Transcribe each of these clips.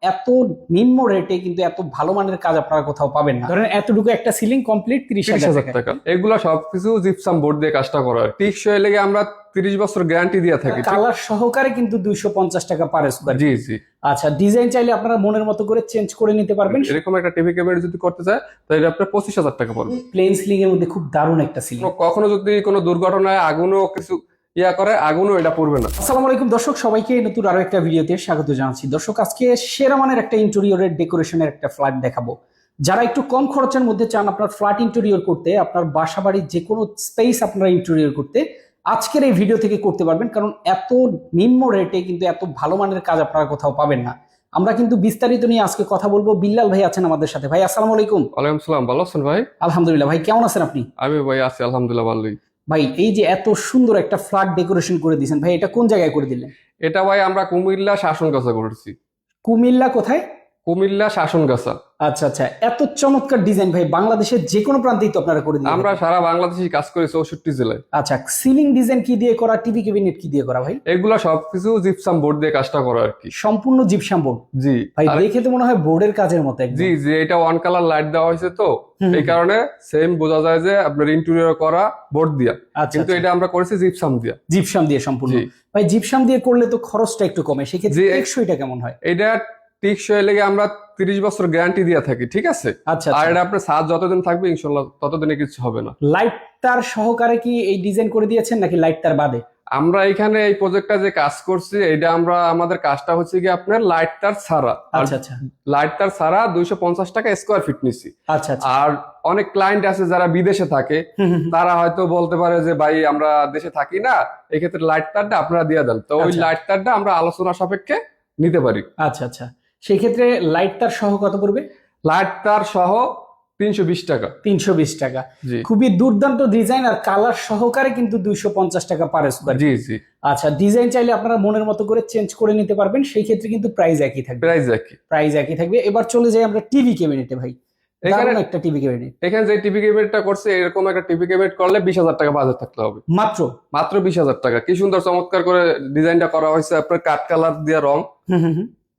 এত নিম্ন রেটে কিন্তু এত ভালো মানের কাজ আপনারা কোথাও পাবেন না। ধরেন এতটুকু একটা সিলিং কমপ্লিট 30,000 30,000 টাকা। এগুলা সবকিছু জিপসাম বোর্ড দিয়ে কাজটা করা হয়। টিকসই লেগে আমরা 30 বছর গ্যারান্টি দিয়ে থাকি। কালার সহকারে কিন্তু 250 টাকা পার স্কয়ার। জি জি। আচ্ছা, ডিজাইন চাইলে আপনারা মনের মতো করে চেঞ্জ করে নিতে পারবেন। এরকম একটা টিভি ক্যাবিনেট যদি করতে চায় তাহলে আপনার 25,000 টাকা পড়বে। প্লেন সিলিং এর মধ্যে খুব দারুণ একটা সিলিং। কখনো যদি কোনো দুর্ঘটনায় আগুনও কিছু করে আগুনও এটা পড়বে না। আসসালামু আলাইকুম দর্শক, সবাইকে নতুন আরো একটা ভিডিওতে স্বাগত জানাচ্ছি। দর্শক, আজকে সেরা মানের একটা ইন্টেরিয়রের ডেকোরেশনের একটা ফ্ল্যাট দেখাবো। যারা একটু কম খরচের মধ্যে চান আপনার ফ্ল্যাট ইন্টেরিয়র করতে, আপনার বাসা বাড়ির যে কোনো স্পেস আপনারা ইন্টেরিয়র করতে, আজকের এই ভিডিও থেকে করতে পারবেন। কারণ এত নিম্ন রেটে কিন্তু এত ভালো মানের কাজ আপনারা কোথাও পাবেন না। আমরা কিন্তু বিস্তারিত নিয়ে আজকে কথা বলবো। বিল্লাল ভাই আছেন আমাদের সাথে। ভাই আসসালামু আলাইকুম। ওয়ালাইকুম সালাম, ভালো আছেন ভাই? আলহামদুলিল্লাহ। ভাই কেমন আছেন আপনি? আমি ভাই আছি আলহামদুলিল্লাহ ভালোই। ভাই এই যে এত সুন্দর একটা ফ্ল্যাট ডেকোরেশন করে দিয়েছেন, ভাই এটা কোন জায়গায় করে দিলেন? এটা ভাই আমরা কুমিল্লা শাসনগাছা করেছি। কুমিল্লা কোথায়? কুমিল্লা শাসনগাছা। আচ্ছা আচ্ছা, এত চমৎকার ডিজাইন ভাই, বাংলাদেশের যে কোনো প্রান্তেই তো আপনারা করে দিলেন। আমরা সারা বাংলাদেশে কাজ করি 64 জেলায়। আচ্ছা, সিলিং ডিজাইন কি দিয়ে করা, টিভি ক্যাবিনেট কি দিয়ে করা ভাই? এগুলা সবকিছু জিপসাম বোর্ড দিয়ে কাজটা করা আর কি। সম্পূর্ণ জিপসাম বোর্ড। জি ভাই দেখে তো মনে হয় বোর্ডের কাজের মতো একদম। জি জি, এটা ওয়ান কালার লাইট দেওয়া হয়েছে তো এই কারণে সেম বোঝা যায় যে আপনার ইন্টেরিয়র করা বোর্ড দিয়া, কিন্তু এটা আমরা করেছি জিপসাম দিয়া। জিপসাম দিয়ে সম্পূর্ণ। ভাই জিপসাম দিয়ে করলে তো খরচটা একটু কমে, সেক্ষেত্রে টেকসইটা কেমন হয়? এটা টিকসই লেগে আমরা 30 বছর গ্যারান্টি দিয়ে থাকি, ঠিক আছে? আচ্ছা, আর এটা আপনার ছাদ যতদিন থাকবে ইনশাআল্লাহ ততদিনে কিছু হবে না। লাইট তার সহকারে কি এই ডিজাইন করে দিয়েছেন নাকি লাইট তার বাদে? আমরা এখানে এই প্রজেক্টটা যে কাজ করছি এটা আমরা আমাদের কাজটা হচ্ছে কি আপনার লাইট তার ছাড়া। আচ্ছা আচ্ছা, লাইট তার ছাড়া 250 টাকা স্কয়ার ফিট নিছি। আচ্ছা আচ্ছা। আর অনেক ক্লায়েন্ট আছে যারা বিদেশে থাকে, তারা হয়তো বলতে পারে যে ভাই আমরা দেশে থাকি না, এই ক্ষেত্রে লাইট তারটা আপনারা দিয়ে দেন, তো ওই লাইট তারটা আমরা আলোচনা সাপেক্ষে নিতে পারি। আচ্ছা আচ্ছা, সেই ক্ষেত্রে লাইট তার সহ কত পড়বে? লাইট তার সহ 320 টাকা। 320 টাকা। খুবই দুর্দান্ত ডিজাইন আর কালার সহকারে কিন্তু 250 টাকা পার স্কয়ার। জি জি। আচ্ছা, ডিজাইন চাইলে আপনারা মনের মতো করে চেঞ্জ করে নিতে পারবেন, সেই ক্ষেত্রে কিন্তু প্রাইস একই থাকবে। প্রাইস একই থাকবে। এবার চলে যাই আমরা টিভি ক্যাবিনেটে। ভাই এখানে একটা টিভি ক্যাবিনেট, এখানে যে টিভি ক্যাবিনেটটা করছে এরকম একটা টিভি ক্যাবিনেট করলে 20,000 টাকা বাজেট থাকতে হবে। মাত্র মাত্র 20,000 টাকা। কি সুন্দর চমৎকার করে ডিজাইনটা করা হয়েছে, আপনার কাঠ কালার দিয়ে রং,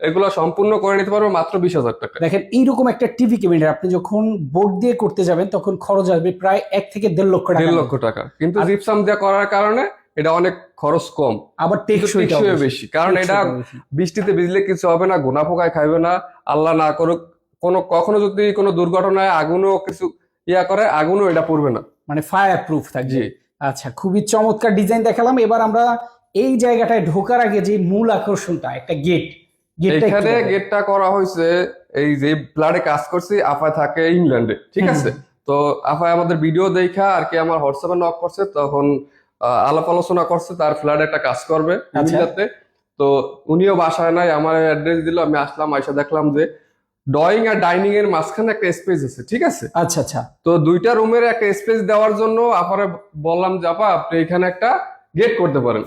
এগুলো সম্পূর্ণ করে নিতে পারবো মাত্র 20,000 টাকা। দেখেন এইরকম একটা টিভি ক্যাবিনেট আপনি যখন বোর্ড দিয়ে করতে যাবেন তখন খরচ আসবে প্রায় 1 থেকে 1.5 লক্ষ টাকা। 1.5 লক্ষ টাকা, কিন্তু জিপসাম দিয়ে করার কারণে এটা অনেক খরচ কম, আবার টেকসইটাও বেশি। কারণ এটা বৃষ্টিতে ভিজলে কিছু হবে না, গোনা পোকায় খাইবে না, আল্লাহ না করুক কখনো যদি কোনো দুর্ঘটনায় আগুনও কিছু করে আগুনও এটা পড়বে না, মানে ফায়ার প্রুফ থাকবে। আচ্ছা, খুবই চমৎকার ডিজাইন দেখালাম। এবার আমরা এই জায়গাটায় ঢোকার আগে যে মূল আকর্ষণটা একটা গেট, এখানে গেটটা করা হয়েছে। এই যে ফ্ল্যাটে কাজ করছি, আফা থাকে ইংল্যান্ডে, ঠিক আছে? তো আফায় আমাদের ভিডিও দেখা আর কি আমার হোয়াটসঅ্যাপে নক করছে, তখন আলাপ আলোচনা করছে তার ফ্ল্যাটে একটা কাজ করবে ইংল্যান্ডে। তো উনিও বাসায় নাই, আমার অ্যাড্রেস দিল, আমি আসলাম, আইসা দেখলাম যে ড্রয়িং আর ডাইনিং এর মাঝখানে একটা স্পেস আছে, ঠিক আছে? আচ্ছা আচ্ছা। তো দুইটা রুমের একটা স্পেস দেওয়ার জন্য আপারে বললাম যে আপা আপনি এখানে একটা গেট করতে পারেন,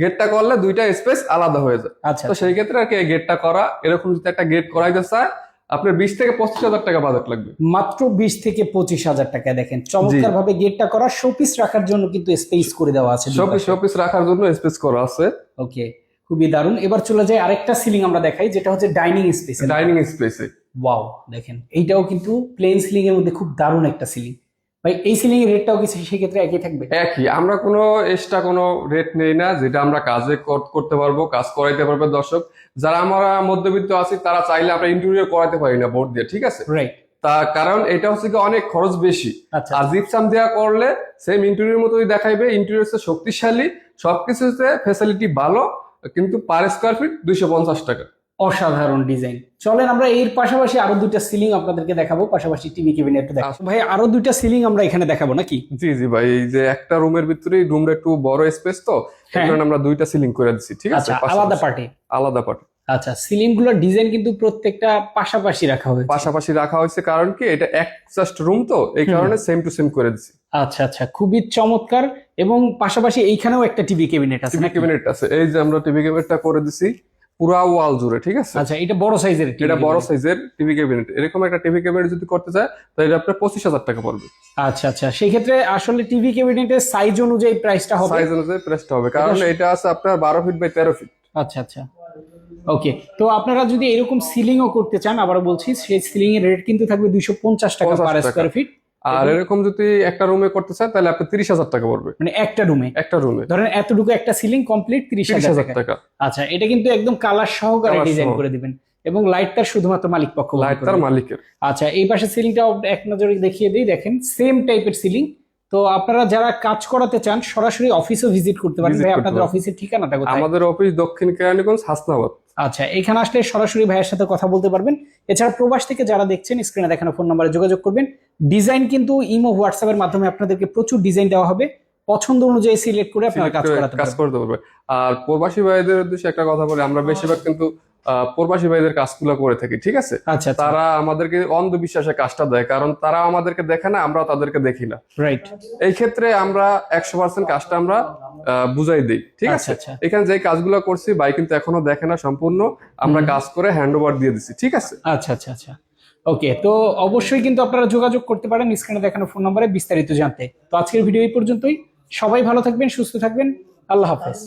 গেটটা করলে দুইটা স্পেস আলাদা হয়ে যায়। তো সেই ক্ষেত্রে আর কি গেটটা করা, এরকম যদি একটা গেট করাইতে চায় আপনার 20 থেকে 25,000 টাকা বাজেট লাগবে। মাত্র 20 থেকে 25,000 টাকা। দেখেন চমৎকার ভাবে গেটটা করা, শোপিস রাখার জন্য কিন্তু স্পেস করে দেওয়া আছে। শোপিস রাখার জন্য স্পেস করা আছে। ওকে, খুবই দারুণ। এবার চলে যায় আরেকটা সিলিং আমরা দেখাই, যেটা হচ্ছে ডাইনিং স্পেস। ডাইনিং স্পেসে ওয়াও, দেখেন এইটাও কিন্তু প্লেন সিলিং এর মধ্যে খুব দারুণ একটা সিলিং। ভাই এই সিলিং এর রেটটাও কি সেক্ষেত্রে একই থাকবে? একই। আমরা কোনো এক্সট্রা কোনো রেট নেই না, যেটা আমরা কাজে করতে পারবো, কাজ করাইতে পারবে দর্শক। যারা আমরা মধ্যবিত্ত আছি তারা চাইলে আমরা ইন্টেরিয়র করাতে পারি না বোর্ড দিয়ে, ঠিক আছে? রাইট। কারণ এটা হচ্ছে কি অনেক খরচ বেশি। আর জিপসাম দেওয়া করলে সেম ইন্টেরিয়র মতোই দেখাইবে, ইন্টেরিয়র শক্তিশালী, সবকিছুতে ফ্যাসিলিটি ভালো, কিন্তু পার স্কয়ার ফিট 250 টাকা। অসাধারণ ডিজাইন। চলেন আমরা এর পাশাপাশি আরো দুইটা সিলিং আপনাদেরকে দেখাবো, পাশাপাশি টিভি ক্যাবিনেট দেখাবো। ভাই আরো দুইটা সিলিং আমরা এখানে দেখাবো নাকি? জি জি ভাই, এই যে একটা রুমের ভিতরেই রুমটা একটু বড় স্পেস, তো এখানে আমরা দুইটা সিলিং করে দিচ্ছি, ঠিক আছে? আলাদা পার্টি। আচ্ছা, সিলিং গুলোর ডিজাইন কিন্তু প্রত্যেকটা পাশাপাশি রাখা হয়েছে। কারণ কি এটা এক জাস্ট রুম, তো এই কারণে সেম টু সেম করে দিচ্ছি। আচ্ছা আচ্ছা, খুবই চমৎকার। এবং পাশাপাশি এইখানেও একটা টিভি ক্যাবিনেট আছে। এই যে আমরা টিভি ক্যাবিনেটটা করে দিছি পুরা ওয়াল জুড়ে, ঠিক আছে? আচ্ছা, এটা বড় সাইজের টিভি ক্যাবিনেট। এরকম একটা টিভি ক্যাবিনেট যদি করতে চায় তাহলে আপনার 25,000 টাকা পড়বে। আচ্ছা আচ্ছা, সেই ক্ষেত্রে আসলে টিভি ক্যাবিনেটের সাইজ অনুযায়ী প্রাইসটা হবে। কারণ এটা আছে আপনার 12 ফিট বাই 13 ফিট। আচ্ছা আচ্ছা, ওকে, তো আপনারা যদি এরকম সিলিংও করতে চান, আবার বলছি সেই সিলিং এর রেট কিন্তু থাকবে 250 টাকা 50 পার টাকা। Square feet. আর এরকম যদি একটা রুমে করতে চান তাহলে আপনি 30,000 টাকা পড়বে মানে একটা রুমে, একটা রুমে, ধরেন এতটুকু একটা সিলিং কমপ্লিট 30,000 30,000 টাকা। টাকা। আচ্ছা, এটা কিন্তু একদম কালার সহকারে Colour ডিজাইন সহ। করে দিবেন এবং লাইট তার শুধুমাত্র মালিক পক্ষ বহন লাইট করবে। তার মালিকের। আচ্ছা, এই পাশে সিলিংটাও এক নজরে দেখিয়ে দিই, দেখেন সেম টাইপের সিলিং। তো আপনারা যারা কাজ করাতে চান সরাসরি অফিসও ভিজিট করতে পারেন। Visit ভাই করতে আপনাদের পারেন। অফিসের ঠিকানাটা কোথায়? আমাদের অফিস দক্ষিণ কেরানীগঞ্জ হাসনাবাদ। আচ্ছা, এখানে আসলে সরাসরি ভাইয়ের সাথে কথা বলতে পারবেন। এছাড়া প্রবাস থেকে যারা দেখছেন স্ক্রিনে দেখানো ফোন নাম্বারে যোগাযোগ করবেন। ডিজাইন কিন্তু ইমো হোয়াটসঅ্যাপ এর মাধ্যমে আপনাদেরকে প্রচুর ডিজাইন দেওয়া হবে, পছন্দ অনুযায়ী সিলেক্ট করে আপনারা কাজ করাতে কাজ পারবেন। করতে পারবে। আর প্রবাসী ভাইদের উদ্দেশ্যে একটা কথা বলি, আমরা বেশিরভাগ কিন্তু প্রবাসী ভাইদের কাজগুলো করে থাকি, ঠিক আছে? আচ্ছা, তারা আমাদেরকে অন্ধবিশ্বাসে কাজটা দেয়, কারণ তারা আমাদেরকে দেখে না, আমরাও তাদেরকে দেখি না। রাইট। এই ক্ষেত্রে আমরা 100% কাজটা আমরা বুঝাই দিই, ঠিক আছে? আচ্ছা, আচ্ছা। এখানে যে কাজগুলো করছি ভাই কিন্তু এখনো দেখে না সম্পূর্ণ, আমরা কাজ করে হ্যান্ড ওভার দিয়ে দিচ্ছি, ঠিক আছে? আচ্ছা, আচ্ছা, আচ্ছা। ওকে, তো অবশ্যই কিন্তু আপনারা যোগাযোগ করতে পারেন স্ক্রিনে দেখানো ফোন নম্বরে বিস্তারিত জানতে। তো আজকের ভিডিও এই পর্যন্তই। সবাই ভালো থাকবেন, সুস্থ থাকবেন। আল্লাহ হাফেজ।